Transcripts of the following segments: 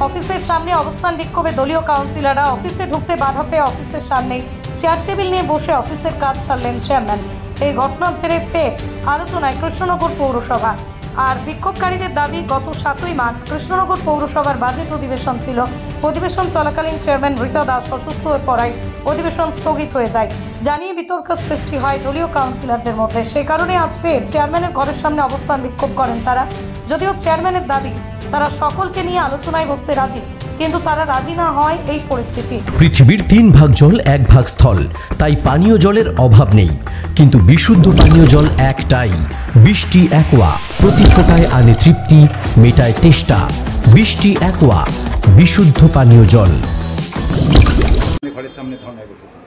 অফিসের সামনে অবস্থান বিক্ষোভে দলীয় কাউন্সিলররা অফিসে ঢুকতে বাধা পেয়ে অফিসের সামনে চেয়ার টেবিল নিয়ে বসে অফিসের কাজ সারলেন চেয়ারম্যান। এই ঘটনার জেরে ফের আলোচনায় কৃষ্ণনগর পৌরসভা। আর বিক্ষোভকারীদের দাবি, গত 7ই মার্চ কৃষ্ণনগর পৌরসভার বাজেট অধিবেশন ছিল। অধিবেশন চলাকালীন চেয়ারম্যান রীতা দাস অসুস্থ হয়ে পড়ায় অধিবেশন স্থগিত হয়ে যায়। জানিয়ে বিতর্ক সৃষ্টি হয় দলীয় কাউন্সিলরদের মধ্যে। সেই কারণে আজ ফের চেয়ারম্যানের ঘরের সামনে অবস্থান বিক্ষোভ করেন তারা। যদিও চেয়ারম্যানের দাবি তারা সকলকে নিয়ে আলোচনায় বসতে রাজি, কিন্তু তারা রাজি না হয় এই পরিস্থিতি। পৃথিবীর 3 ভাগ জল 1 ভাগ স্থল, তাই পানীয় জলের অভাব নেই, কিন্তু বিশুদ্ধ পানীয় জল একটাই, বৃষ্টি অ্যাকোয়া। প্রতি ফোঁটায় আনে তৃপ্তি, মেটায় তেষ্টা। বৃষ্টি অ্যাকোয়া, বিশুদ্ধ পানীয় জল। ঘরের সামনে ধর্নায় বসেছে।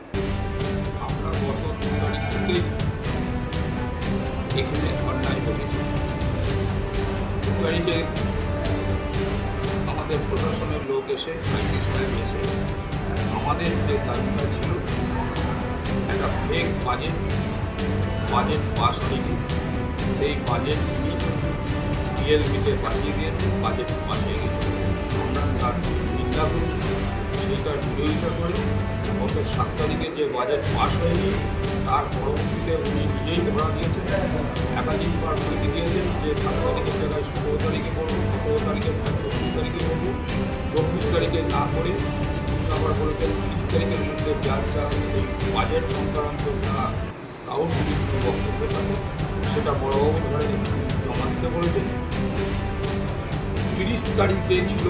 আমরা গত 2 তারিখ থেকেই এখানে ধর্নায় বসেছি। 2 তারিখে আমাদের প্রশাসনের লোক এসে, আইটি সাহেব এসে আমাদের যে দাবিটা ছিল, একটা ফেক বাজেট পাস হয়নি, সেই বাজেট বিএলপিতে পাঠিয়ে দিয়েছে, বাজেট পাস হয়ে গেছে। আমরা তার নিন্দা করছি, সেইটার বিরোধিতা করে গত 7 তারিখে যে বাজেট পাস হয়নি তার পরবর্তীতে উনি নিজেই ধরা দিয়েছেন, একাধিকবার বলে দিয়েছেন যে 7 তারিখের জায়গায় 17 তারিখে করবো, 17 তারিখে 24 তারিখে করবো, 24 তারিখে না করে আবার বলেছেন 30 তারিখের মধ্যে যার যা এই বাজেট সংক্রান্ত যা তাও যদি কোনো বক্তব্য থাকে সেটা বড়বাবুর ঘরে জমা দিতে বলেছেন। 30 তারিখে ছিল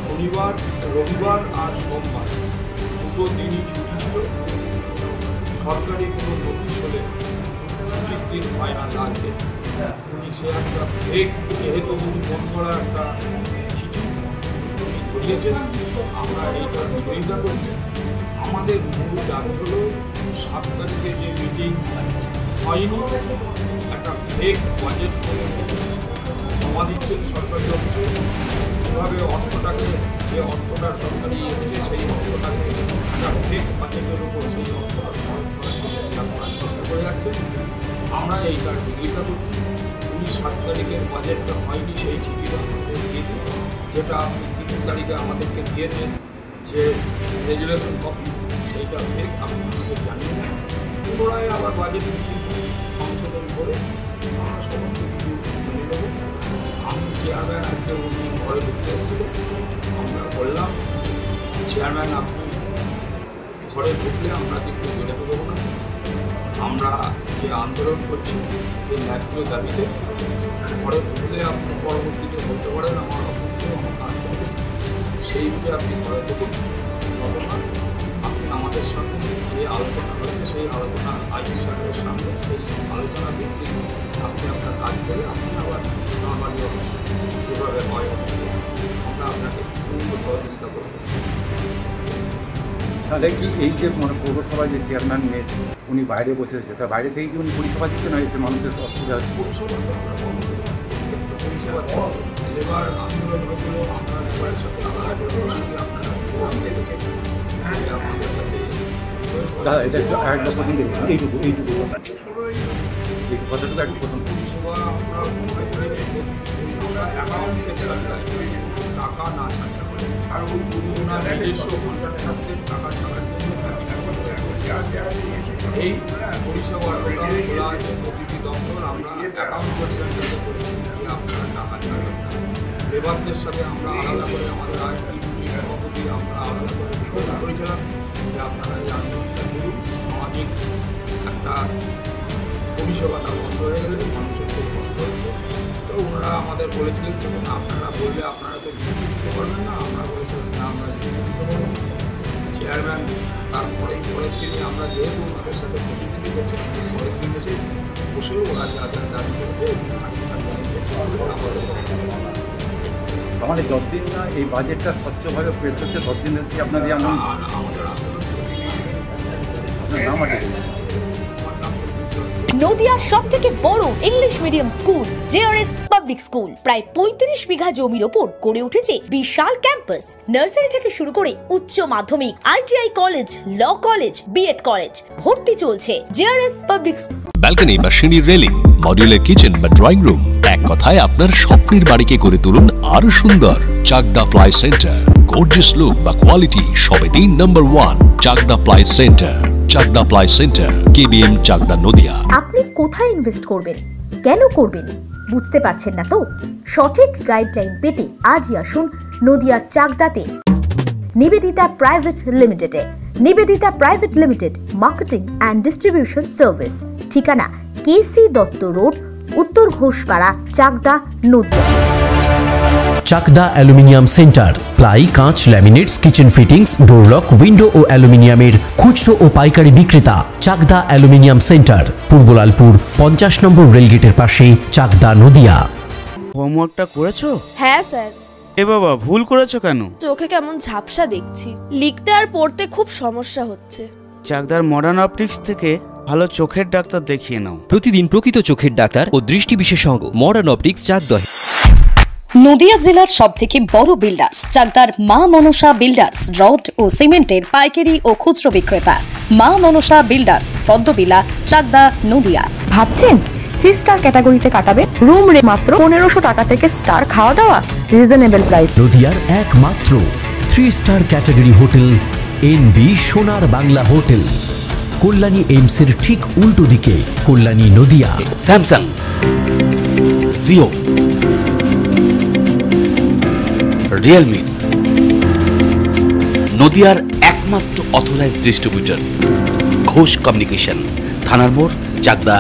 শনিবার, রবিবার আর সোমবার, 2 দিনই ছুটি ছিল। সরকারি কোনো নোটিশ হলে ছুটির দিন হয় না, লাগবে। উনি সে একটা ফেক, যেহেতু উনি মন করা একটা চিঠি উনি ধরিয়েছেন, আমরা এইটার বিরোধিতা করছি। আমাদের মূল দাবি হলো 7 তারিখে যে মিটিং হয়নি, একটা ফেক বাজেট করে জমা দিচ্ছেন সরকারি অফিসে। কীভাবে অর্থটাকে, যে অর্থটা সরকারি এসছে সেই অর্থটাকে একটা ফেক বাজেটের উপর সেই অর্থটা খরচ করার চেষ্টা করে যাচ্ছে। আমরা এইটার বিরোধিতা করছি। উনি 7 তারিখের বাজেটটা হয়নি, সেই চিঠিটা আমাদের দিয়ে দিন, যেটা আপনি 30 তারিখে আমাদেরকে দিয়েছেন যে রেজুলেশন কপি, সেইটা ফেক, আপনি আমাদের জানিয়ে দেন। পুনরায় আবার বাজেট সংশোধন করে আমরা সমস্ত কিছু মেনে নেব। আমি চেয়ারম্যান, আজকে উনি ঘরে ঢুকতে এসেছিল, আমরা বললাম চেয়ারম্যান আপনি ঘরে ঢুকলে আমরা কিন্তু বেরোতে দেবো না। আমরা যে আন্দোলন করছি, যে ন্যায্য দাবিতে, ঘরে ঢুকলে আপনি পরবর্তীতে বলতে পারেন আমার অসুস্থ, আমার কাজ করবে, সেই বুঝে আপনি ঘরে ঢুকুন। নতুন আপনি আমাদের সাথে যে আলোচনা করেন, সেই আলোচনা আইসি সাহেবের সামনে, সেই আলোচনা ভিত্তিক আপনি আপনার কাজ করে আপনি আবার নর্মালি অফিস যেভাবে হয় আমরা আপনাকে পূর্ণ সহযোগিতা করব। তাহলে কি এই যে পৌরসভায় যে চেয়ারম্যান উনি বাইরে বসেছে, তার বাইরে থেকে কি উনি পরিষেবা দিচ্ছে না? এতে মানুষের অসুবিধা হচ্ছে। পরিষেবা লেবার আন্দোলন হয়েছিল, আমরা লেবারের সাথে আলাদা করে বসেছি, আপনারা দেখেছেন আমাদের কাছে। দাদা এটা একটু প্রথম দেখুন, এইটুকু এই কথাটুকু একটু প্রথম। পরিষেবা আমরা মনে করে আমরা অ্যাকাউন্ট সেকশনটায় টাকা না ছাড়তে পারি, আর ওনার নিজস্ব কন্ট্রাক্টরদের টাকা ছাড়ার জন্য এই পরিষেবা খোলা আছে প্রতিটি দপ্তর। আমরা অ্যাকাউন্ট সেকশনটাতে করেছি যে আপনারা টাকা ছাড়বেন না। লেবারদের সাথে আমরা আলাদা করে, আমাদের আইটি সভাপতি আমরা আলাদা করে রিকোয়েস্ট করেছিলাম যে আপনারা এই আন্দোলনটা করুন, সামাজিক একটা পরিষেবাটা বন্ধ হয়ে গেলে মানুষের খুব কষ্ট হচ্ছে। তো ওনারা আমাদের বলেছিলেন যখন আপনারা বললে আপনারা তো বিরতি দিতে পারবেন না, আমরা বলেছিলাম না আমরা বিরতি দিতে পারবো। চেয়ারম্যান তারপরেই পরের দিনে আমরা যেহেতু ওনাদের সাথে প্রতিনিধি করছি, পরের দিন এসে বসেও ওরা যা যা দাবি করেছে আমাদের যতদিন না এই বাজেটটা স্বচ্ছভাবে পেশ হচ্ছে ততদিন কি আপনাদের আন্দোলন? আমাদের আন্দোলন নাম আছে নদিয়ার সবথেকে বড় English medium school JRS public school, প্রায় 35 বিঘা জমির ওপর গড়ে উঠেছে বিশাল ক্যাম্পাস। নার্সারি থেকে শুরু করে উচ্চ মাধ্যমিক, ITI college, law college, BEd college, ভর্তি চলছে। জেআরএস পাবলিক ব্যালকনি বা সিঁড়ির রেলিং, মডিউলার কিচেন বা ড্রয়িং রুম, এক কথায় আপনার স্বপ্নের বাড়িকে করে তুলুন আরো সুন্দর। Chakdah ply centre, gorgeous look বা কোয়ালিটি সবেতেই number 1। Chakdah ply centre, Chakdah ply centre, KBM, Chakdah, Nadia. আপনি কোথায় ইনভেস্ট করবেন, কেন করবেন, বুঝতে পারছেন না তো? সঠিক গাইডলাইন পেতে আজই আসুন নদিয়ার চাকদাতে নিবেদিতা প্রাইভেট লিমিটেডে। Nivedita private limited, marketing and distribution service. ঠিকানা কেসি দত্ত রোড, উত্তর Ghoshpara, Chakdah, Nadia. Chakdah aluminium centre, ply, কাঁচ, laminates, kitchen fittings, door lock, window ও অ্যালুমিনিয়ামের খুচরো ও পাইকারি বিক্রেতা। Chakdah aluminium centre, Purbalalpur 50 number রেলগেটের পাশে, চাকদা, নদিয়া। হোমওয়ার্কটা করেছো? হ্যাঁ স্যার। এ বাবা, ভুল করেছো কেন? চোখে কেমন ঝাপসা দেখছি, লিখতে আর পড়তে খুব সমস্যা হচ্ছে। চাকদার মডার্ন অপটিক্স থেকে ভালো চোখের ডাক্তার দেখিয়ে নাও। প্রতিদিন প্রকৃত চোখের ডাক্তার ও দৃষ্টি বিশেষজ্ঞ মডার্ন অপটিক্স, চাকদহ। নদিয়া জেলার সবথেকে বড় বিল্ডার্স চাকদার মা মনসা বিল্ডার্স, রড ও সিমেন্টের পাইকারি ও খুচরো বিক্রেতা। মা মনসা বিল্ডার্স, পদ্মবিলা, চাকদা, নদিয়া। ভাবছেন 3 স্টার ক্যাটাগরিতে কাটাবে? রুম রে মাত্র 1500 টাকা থেকে স্টার, খাওয়া দাওয়া রিজনেবল প্রাইস। নদিয়ার একমাত্র 3 স্টার ক্যাটাগরি হোটেল এনবি সোনার বাংলা হোটেল, কল্যাণী এইমসের ঠিক উল্টো দিকে, কল্যাণী, নদিয়া। স্যামসাং, জিও, রিয়েলমি, নদিয়ার একমাত্র অথরাইজড ডিস্ট্রিবিউটর ঘোষ কমিউনিকেশন, থানার মোড়, চাকদা।